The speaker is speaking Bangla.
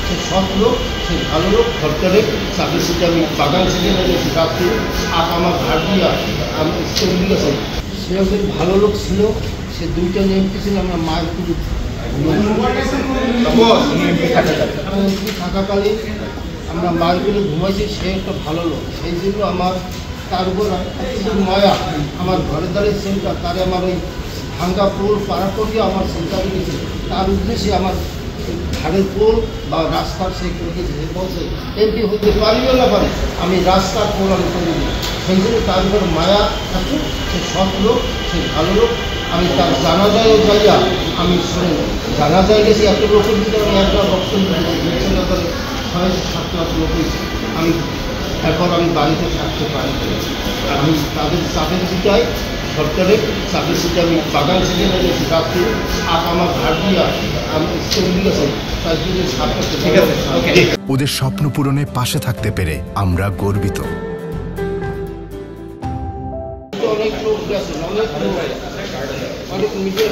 সে সৎ লোক, সে ভালো লোক। সরকারের চাকরি সিটে আমি বাগান সিটে নিয়েছি, রাত্রি সাপ আমার ঘাট দিয়া আমি চলে গেছে। সে একজন ভালো লোক ছিল, সে দুইটা এমপি ছিল। আমরা মায়ের পুজো এমপি থাকাকালীন আমরা মায়ের পুজো ঘুমাইছি। সে একটা ভালো লোক, সেই জন্য আমার তার উপর মায়া। আমার ঘরে দাঁড়িয়ে চিন্তা, তারে আমার ওই ভাঙ্গা পোল পাড়া করিয়ে আমার চিন্তা রেখেছে। তার উদ্দেশ্যে আমার ঘাড়ের পোল বা রাস্তার সে রেখেছে। সে বলছে এমপি হতে পারিও না পারে, আমি রাস্তার পোল আমি করে দিই। সেই জন্য তার উপর মায়া থাকে। সে সৎ লোক, সে ভালো লোক। আমি তার জানাজায় যাইয়া আমি শুনে জানাজায় গেছি। একটা লোকের ভিতরে আমি একটা বক্তব্য দিচ্ছি না, করে 6-7 লাখ লোক হয়েছে। আমি এখন আমি বাড়িতে থাকতে পারি। আমি তাদের চাপের চিটাই, সরকারের চাকরি সিটে আমি বাগান সিটে নিয়েছি। রাত্রি সাপ আমার ঘাট দিয়া আমি চলে গেছে। তাই জন্য সাপ ওদের স্বপ্ন পূরণে পাশে থাকতে পেরে আমরা গর্বিত। অনেক লোক গেছে, অনেক লোক, অনেক মিডিয়া।